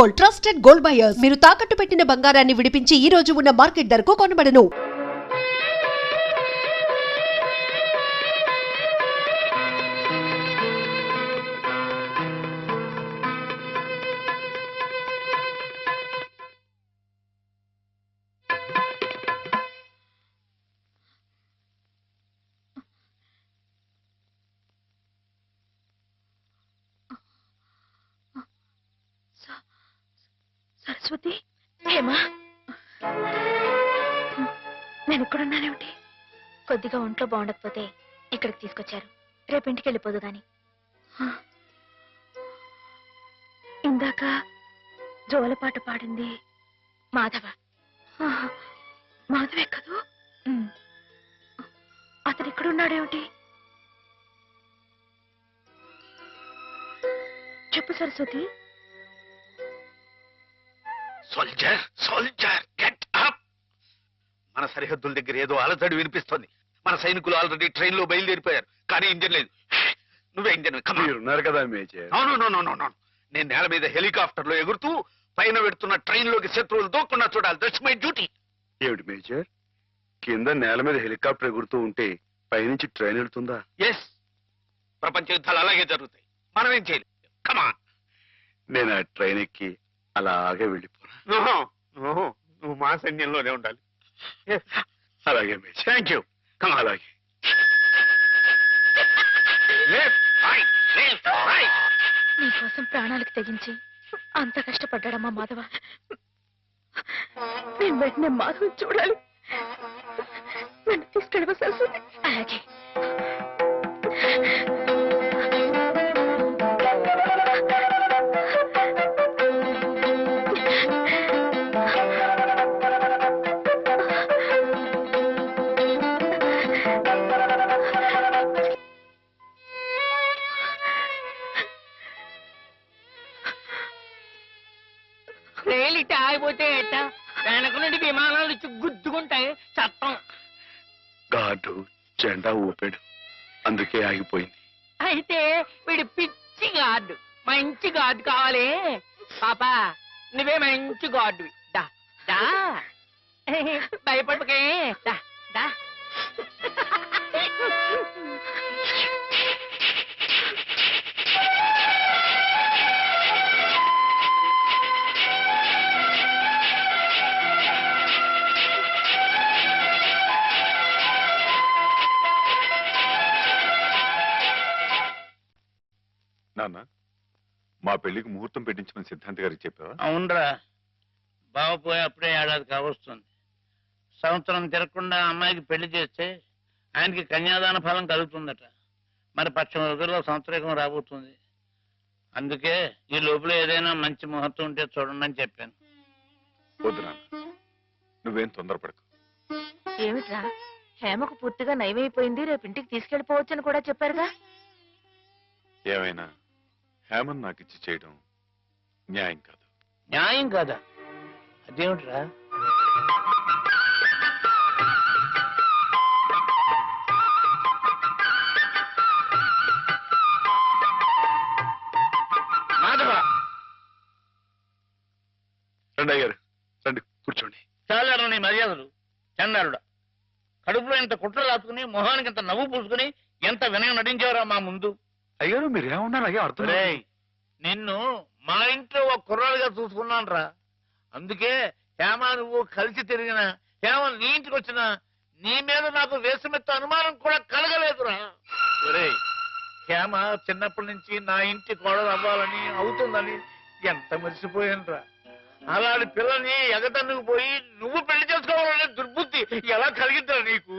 Gold, trusted gold buyers. మీరు తాకట్టు పెట్టిన బంగారాన్ని విడిపించి ఈ రోజు ఉన్న మార్కెట్ ధరకు కొనబడను. సరస్వతి, హేమా, నేను ఇక్కడున్నానేమిటి? కొద్దిగా ఒంట్లో బాగుండకపోతే ఇక్కడికి తీసుకొచ్చారు. రేపు ఇంటికి వెళ్ళిపోదు గాని. ఇందాక జోలపాట పాడింది మాధవ. మాధవే కదూ? అతను ఇక్కడున్నాడేమిటి? చెప్పు Saraswati. Soldier, soldier, get up! మన సరిహద్దుల దగ్గర ఏదో అలజడి వినిపిస్తోంది. మన సైనికులు ఆల్రెడీ ట్రైన్ లో బయలుదేరిపోయారు, కానీ ఇంజన్ లేదు. నువ్వే ఇంజన్ ఉన్నారు కదా మేజర్. నేను నేల మీద హెలికాప్టర్ లో ఎగురుతూ పైన పెడుతున్న ట్రైన్ లోకి శత్రువులు దూకుండా చూడాలి. That's my duty. ఏమిటి మేజర్, కింద నేల మీద హెలికాప్టర్ ఎగురుతూ ఉంటే పైనుంచి ట్రైన్ వెళ్తుందా? ఎస్, ప్రపంచ యుద్ధాలు అలాగే జరుగుతాయి. మనం ఏం చేయలేదు. కమాన్. నేను ఆ ట్రైన్ ఎక్కి అలాగే వెళ్ళిపోను. నువ్వు మా సైన్యంలోనే ఉండాలి. అలాగే మేజర్. Thank you. కమాన్. అలాగే. నీకోసం ప్రాణాలకు తెగించి అంత కష్టపడ్డాడమ్మా మాధవ. నేను వెంటనే మాధవ చూడాలి. నన్ను తీసుకెళ్ళవ సరస్వతి. అలాగే. రైలు ఇట్ట ఆగిపోతే ఎట్ట? వెనక నుండి విమానాలు ఇచ్చి గుద్దుకుంటాయి. చట్టం. గార్డు జెండా ఊపాడు, అందుకే ఆగిపోయింది. అయితే వీడు పిచ్చి గార్డు. మంచి గార్డు కావాలి. పాపా, నువ్వే మంచి గార్డువి. దా దా, భయపడకే. దా దా. నాన్న, మా పెళ్లికి ముహూర్తం పెట్టించమని సిద్ధాంత్ గారికి చెప్పావా? అవునరా, బావ పోయి అప్పుడే ఏడాది కావస్తుంది. సంవత్సరం తిరగకుండా అమ్మాయికి పెళ్లి చేస్తే ఆయనకి కన్యాదాన ఫలం కలుగుతుందట. మరి పక్షం రోజుల్లో సంవత్సరం రాబోతుంది. అందుకే ఈ లోపల ఏదైనా మంచి ముహూర్తం ఉంటే చూడండి అని చెప్పాను. వద్దు నాన్న, నువ్వేం తొందరపడకు. ఏమిట్రా, హేమకు పూర్తిగా నయమైపోయింది, రేపు ఇంటికి తీసుకెళ్లిపోవచ్చని కూడా చెప్పారుగా. ఏమైనా హేమన్ నాకు ఇచ్చి చేయడం న్యాయం కాదు. న్యాయం కాదా? అదేమిట్రా? మాధవ, రండి అయ్యారు, రండి కూర్చోండి. చాలారా నీ మర్యాదలు. చండారుడా, కడుపులో ఇంత కుట్ర రాసుకుని మొహానికి ఇంత నవ్వు పూసుకుని ఎంత వినయం నటించారా మా ముందు. అయ్యారు మీరేమన్నారు అయ్యా అర్థం. నిన్ను మా ఇంట్లో ఒక కుర్రాలుగా చూసుకున్నాను రా. అందుకే హేమ నువ్వు కలిసి తిరిగిన, హేమ నీ ఇంటికి వచ్చినా నీ మీద నాకు వేసమెత్త అనుమానం కూడా కలగలేదురా. హేమ చిన్నప్పటి నుంచి నా ఇంటి కోడలు అవ్వాలని, అవుతుందని ఎంత మర్చిపోయాను రా. అలాంటి పిల్లని ఎగతన్నుకు పోయి నువ్వు పెళ్లి చేసుకోవాలనే దుర్బుద్ధి ఎలా కలిగిద్దా నీకు?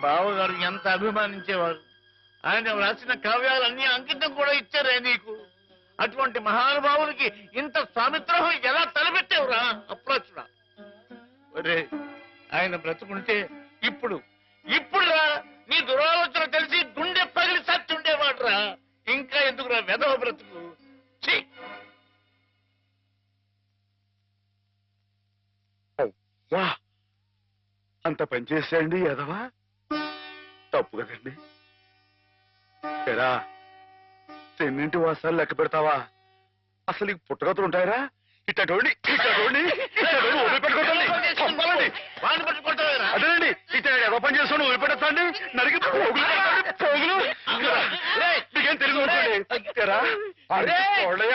బావగారు ఎంత అభిమానించేవారు. ఆయన రాసిన కావ్యాలన్నీ అంకితం కూడా ఇచ్చారే నీకు. అటువంటి మహానుభావునికి ఇంత స్వామిత్రోహం ఎలా తలపెట్టావురా అప్రాచుడా? ఒరే, ఆయన బ్రతుకుంటే ఇప్పుడు నీ దురాలోచన తెలిసి గుండె పగిలి సచ్చుండేవాడు రా. ఇంకా ఎందుకురా వెధవ బ్రతుకు? అంత పనిచేసాయండి ఎదవా? తప్పు కదండి. ఎరా, తెన్నింటి వాసాలు లెక్క పెడతావా? అసలు నీకు పుట్టగతులు ఉంటాయరా? ఇట్టండి వదిలిపెట్టుకోండి. వాడిని పట్టుకుంటావేరా? అదేనండి ఇట్లా ఏదో పని చేసుకుని వదిలిపెట్టండి. నరికి పోగులు పోగులు నీకేం తెలుగు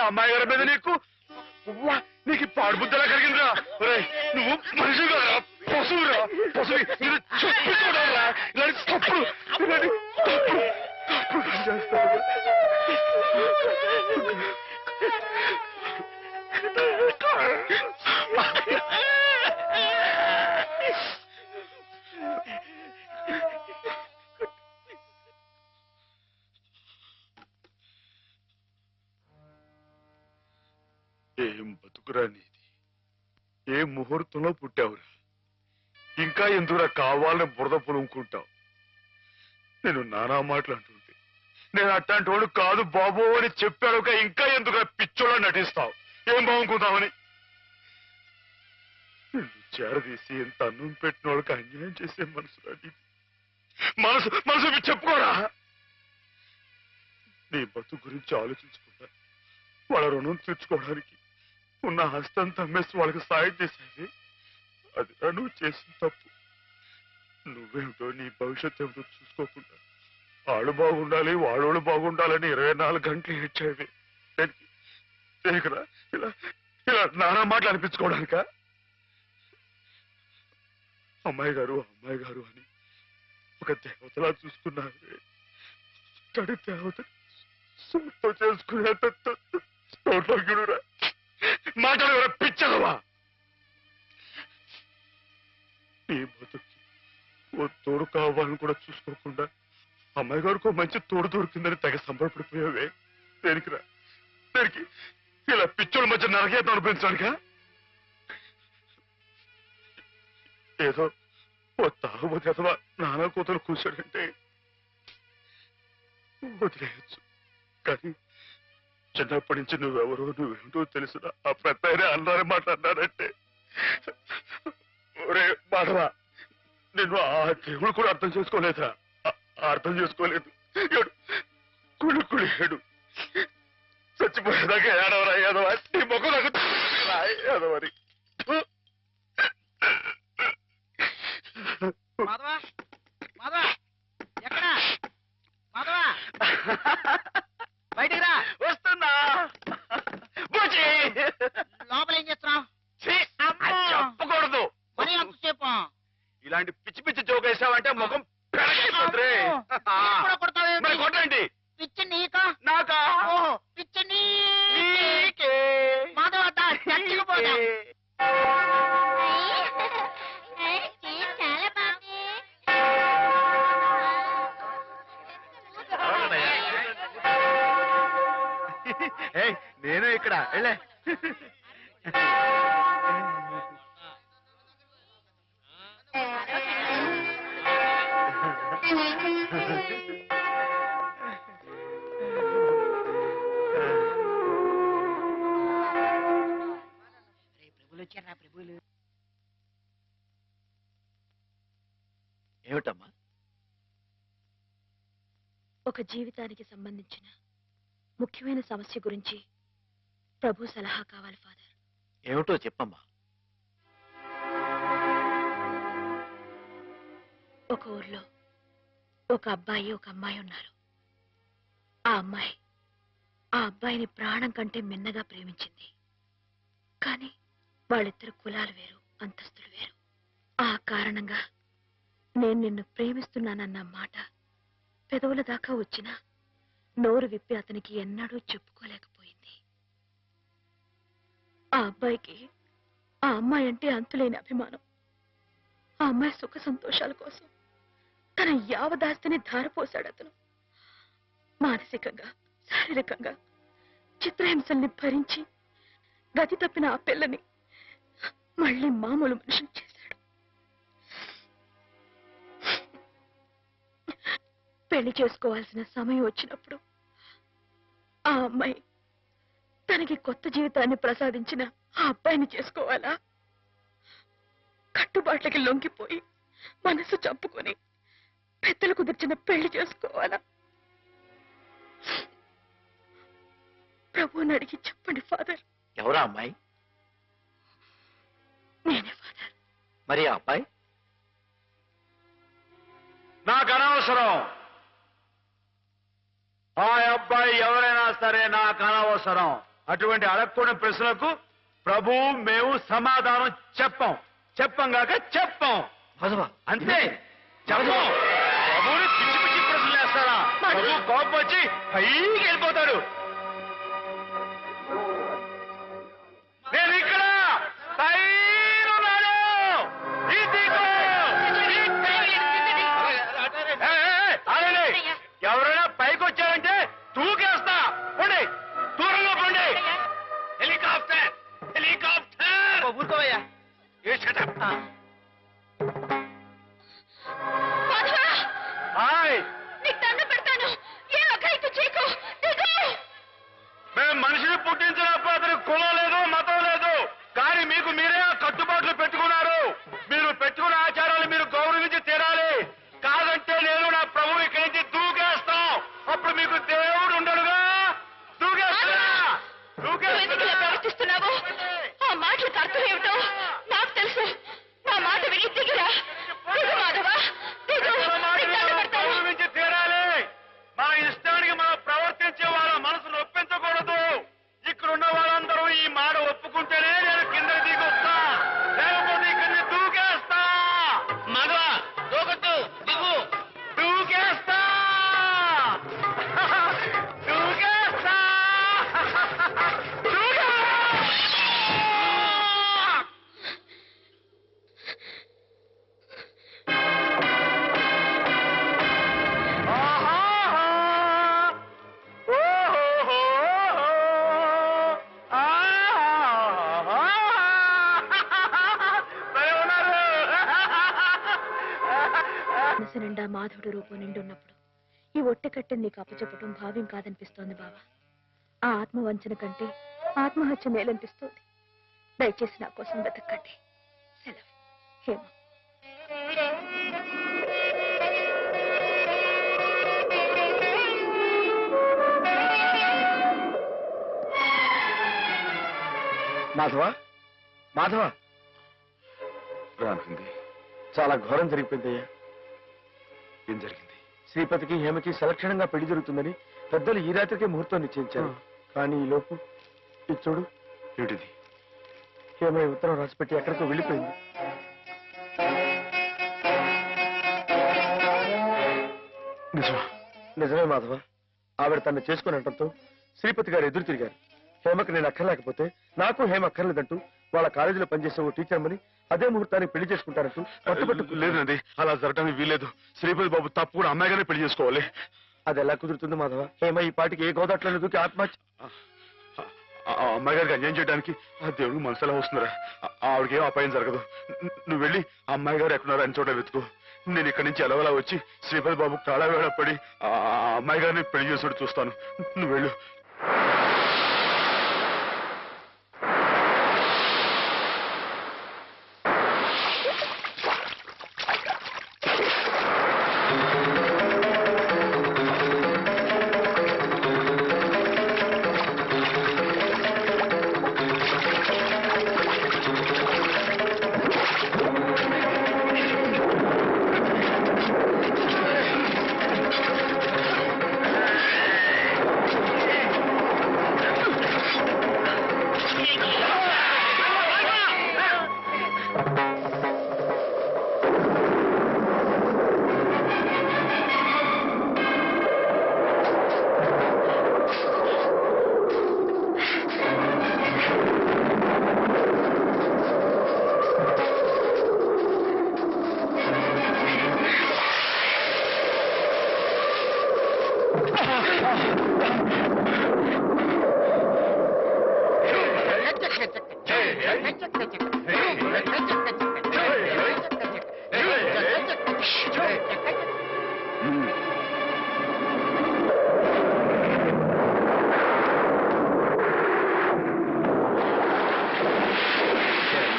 అమ్మాయి గారి మీద నీకు ఉవ్వా, నీకు పాడుబుద్ధలా కలిగిందిరా. నువ్వు మనిషి కదా, పశువురా పశువు. మీరు చెప్పుకోవడారా ఇలాంటి తప్పుడు చేస్తారు. ఏం బతుకురా నీది? ఏ ముహూర్తంలో పుట్టావురా? ఇంకా ఎందుకురా కావాలని బురద పులుముకుంటావు? నేను నానా మాటలు అంటుంటే నేను అట్లాంటి వాడు కాదు బాబు అని చెప్పాడు. ఇంకా ఎందుకురా పిచ్చోళ్ళ నటిస్తావు? ఏం బాగుంకుందామని నిన్ను చేరదీసి ఎంత అన్నం పెట్టిన వాళ్ళకి అన్యాయం చేసే మనసు మనసు మనసు చెప్పుకోరా. నీ బతుకు గురించి ఆలోచించకుండా వాళ్ళ రుణం తీర్చుకోవడానికి ఉన్న హస్తం తమ్మేసి వాళ్ళకి సాయం చేసేది అది నువ్వు చేసిన తప్పు. నువ్వేమిటో నీ భవిష్యత్తు ఏమిటో చూసుకోకుండా వాళ్ళు బాగుండాలి వాళ్ళోళ్ళు బాగుండాలని 24 గంటలు ఏడ్చేవి. ఇలా ఇలా నానా మాటలు అనిపించుకోవడానిక? అమ్మాయి గారు అని ఒక దేవతలా చూసుకున్నారు. తడి దేవత చేసుకునేంత గిడురా మాటలు పిచ్చలవా? నీ బతుకి ఓ తోడు కావాలని కూడా చూసుకోకుండా అమ్మాయి గారికి మంచి తోడు దొరికిందని తెగ సంబరపడిపోయావే. దేనికిరా? దేనికి? ఇలా పిచ్చోళ్ళ మధ్య నరకేతం అనిపించానుగా? ఏదో ఓ తాగుబోతే అథవా నానా కూతురు కూర్చోడంటే వదిలేయచ్చు. కానీ చిన్నప్పటి నుంచి నువ్వెవరో నువ్వేంటో తెలుసునా? ఆ పెద్ద అన్నారే మాట్లాడినారంటే ఒరే మాటవా, నేను ఆ దేవుడు కూడా అర్థం చేసుకోలేదురా. అర్థం చేసుకోలేదు. కుళ్ళు ఏడు చచ్చిపోయేదాకా ఏడవరా ఏదవా? నీ ముఖం నాకు ఏదవని మాధవా మాధవా ఎక్కడా మాధవా? బయటికి రా. వస్తున్నా. లోపల ఏం చేస్తున్నావు? చెప్పకూడదు. మరి అంతసేపు ఇలాంటి పిచ్చి పిచ్చి జోక్ వేసావంటే ముఖం పెరగైపోతుంది. మరి కొట్టండి. పిచ్చి నీకా నాకా? ఓహో పిచ్చి నీకే. మాధవ చచ్చిపోతా. చాలా బాగుంది. నేను ఇక్కడ వెళ్ళే. ప్రభులు వచ్చారా? ప్రభులు ఏమిటమ్మా? ఒక జీవితానికి సంబంధించిన ముఖ్యమైన సమస్య గురించి ప్రభు సలహా కావాలి ఫాదర్. ఏమిటో చెప్పమ్మా. ఒక ఊర్లో ఒక అబ్బాయి ఒక అమ్మాయి ఉన్నారు. ఆ అమ్మాయి ఆ అబ్బాయిని ప్రాణం కంటే మిన్నగా ప్రేమించింది. కానీ వాళ్ళిద్దరు కులాలు వేరు, అంతస్తులు వేరు. ఆ కారణంగా నేను నిన్ను ప్రేమిస్తున్నానన్న మాట పెదవుల దాకా వచ్చినా నోరు విప్పి అతనికి ఎన్నడూ చెప్పుకోలేకపోయింది. ఆ అబ్బాయికి ఆ అమ్మాయి అంటే అంతులేని అభిమానం. ఆ అమ్మాయి సుఖ సంతోషాల కోసం తన యావదాస్తిని ధారపోశాడు అతను. మానసికంగా శారీరకంగా చిత్రహింసల్ని భరించి గతి తప్పిన ఆ పిల్లని మళ్ళీ మామూలు మనిషిని చేశాడు. పెళ్లి చేసుకోవాల్సిన సమయం వచ్చినప్పుడు ఆ అమ్మాయి తనకి కొత్త జీవితాన్ని ప్రసాదించిన ఆ అబ్బాయిని చేసుకోవాలా? కట్టుబాట్లకి లొంగిపోయి మనసు చంపుకొని పెద్దలు కుదిర్చిన పెళ్లి చేసుకోవాలా? ప్రభువుని అడిగి చెప్పండి ఫాదర్. ఎవరా అమ్మాయి? నేనే ఫాదర్. మరి ఆ అబ్బాయి? నాకు అనవసరం. ఆ అబ్బాయి ఎవరైనా సరే నాకు అనవసరం. అటువంటి అడగకూడని ప్రశ్నలకు ప్రభు మేము సమాధానం చెప్పంగాక చెప్పం. అంతే చెప్పం. ప్రభుని పిచ్చి పిచ్చి ప్రశ్నలు వేస్తారా? ప్రభు కోపం వచ్చి పైకి వెళ్ళిపోతాడు. నేను ఇక్కడ పైనున్నాను. ఇదిగో. ఎవరైనా పైకి వచ్చారంటే తూకేస్తా. పోండి, దూరంలో పోండి. Helicopter helicopter. ఊరుకోవయ్యా. హాయ్, నీకు దండం పెడతాను. ఏ అఘాయితీ చేయకు. మేము మనిషిని పుట్టించినప్పుడు అతనికి కులం లేదు, మతం లేదు. కానీ మీకు మీరే ఆ కట్టుబాట్లు పెట్టుకున్నారు. మీరు పెట్టుకున్న ఆచారాలు మీరు గౌరవించి తీరాలి. కాదంటే నేను నా ప్రభు ఇక్కడి నుంచి దూకేస్తాం. అప్పుడు మీకు దేవుడు ఉండడుగా. ప్రవర్తిస్తున్నావు. ఆ మాటలకు అర్థం ఏమిటో నాకు తెలుసు. నా మాట విని దిగిరా. దిగు మాధవా, దిగు. గౌరవించి తీరాలి. మా ఇష్టానికి మనం ప్రవర్తించే వాళ్ళ మనసును ఒప్పించకూడదు. ఇక్కడున్న వాళ్ళందరూ ఈ మాట ఒప్పుకుంటేనే నేను కింద దిగొస్తా. లేకపోతే ఇక్కడిని దూకేస్తా. మగవా దూకొద్దు, దిగు. దూకేస్తా. దూకేస్తా. మనసు నిండా మాధవుడు రూపం నిండున్నప్పుడు ఈ ఒట్టె కట్టెని నీకు అప్పచెప్పటం భావ్యం కాదనిపిస్తోంది బావా. ఆ ఆత్మవంచన కంటే ఆత్మహత్య మేలనిపిస్తోంది. దయచేసి నా కోసం వెతక్కండి. సెలవు. హేమ. మాధవ, మాధవ. రానుంది. చాలా ఘోరం జరిగిపోయిందయ్యా. ఏం జరిగింది? శ్రీపతికి హేమకి సలక్షణంగా పెళ్లి జరుగుతుందని పెద్దలు ఈ రాత్రికే ముహూర్తం నిశ్చయించారు. కానీ ఈ లోపు ఇది చూడు. ఏమిటిది? హేమ ఈ ఉత్తరం రాసిపెట్టి ఎక్కడికో వెళ్ళిపోయింది. నిజమే మాధవ. ఆవిడ తను చేసుకుని అనడంతో శ్రీపతి గారు ఎదురు తిరిగారు. హేమకు నేను అక్కర్లేకపోతే నాకు హేమ అక్కర్లేదంటూ వాళ్ళ కాలేజీలో పనిచేసే ఓ టీచర్మని అదే ముహూర్తానికి పెళ్లి చేసుకుంటారంటూ పట్టుబట్టు. లేదండి, అలా జరగడానికి వీల్లేదు. శ్రీపతి బాబు తప్పు కూడా అమ్మాయిగానే పెళ్లి చేసుకోవాలి. అది ఎలా కుదురుతుంది మాధవ? హేమ ఈ పాటికి ఏ గోదాట్లను దూకి ఆత్మహత్య. అమ్మాయి గారికి అన్యాయం చేయడానికి ఆ దేవుడికి మనసు ఎలా వస్తుందిరా? ఆవిడకి ఏం అపాయం జరగదు. నువ్వు వెళ్ళి అమ్మాయి గారు ఎక్కడున్నారో అని చోట వెతుకు. నేను ఇక్కడి నుంచి ఎలవలా వచ్చి శ్రీపతి బాబు కాళవేళ పడి ఆ అమ్మాయి గారిని పెళ్లి చేసుడు చూస్తాను. నువ్వు వెళ్ళు.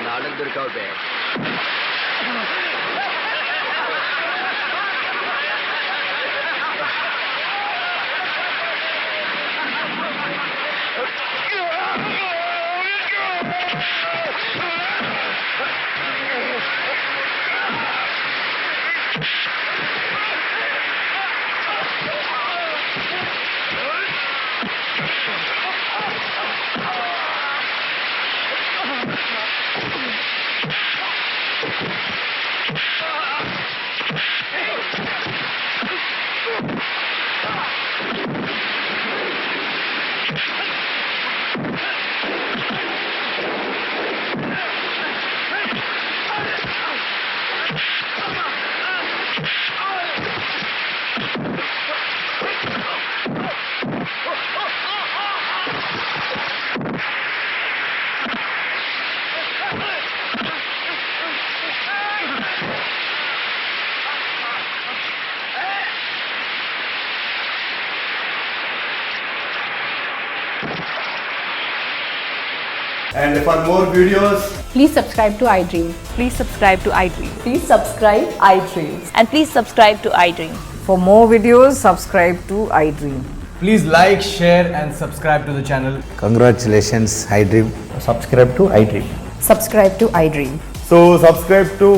నాలుగు దొరికావు. And for more videos, Please subscribe to iDream. Please subscribe to iDream. Please subscribe iDream. And please subscribe to iDream. For more videos, subscribe to iDream. please like, share and subscribe to the channel. Congratulations, iDream. Subscribe to iDream. Subscribe to iDream. So subscribe to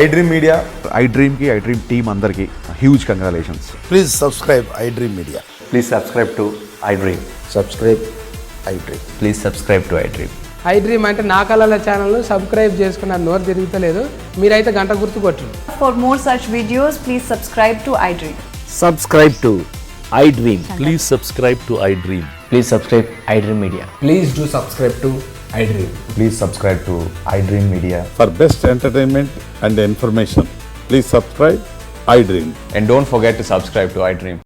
iDream Media. iDream ki iDream team andarki huge congratulations. Please subscribe iDream Media. Please subscribe to iDream. Subscribe iDream. Please subscribe to iDream. iDream అంటే నా కళల channel subscribe చేసుకున్న నోరు తిరుగుతలేదు మీరైతే గంట గుర్తు కొట్టండి. For more such videos, please subscribe to iDream. Subscribe to iDream. Please subscribe to iDream. Please subscribe iDream Media. Please do subscribe to iDream. Please subscribe to iDream Media. For best entertainment and information, please subscribe iDream. And don't forget to subscribe to iDream.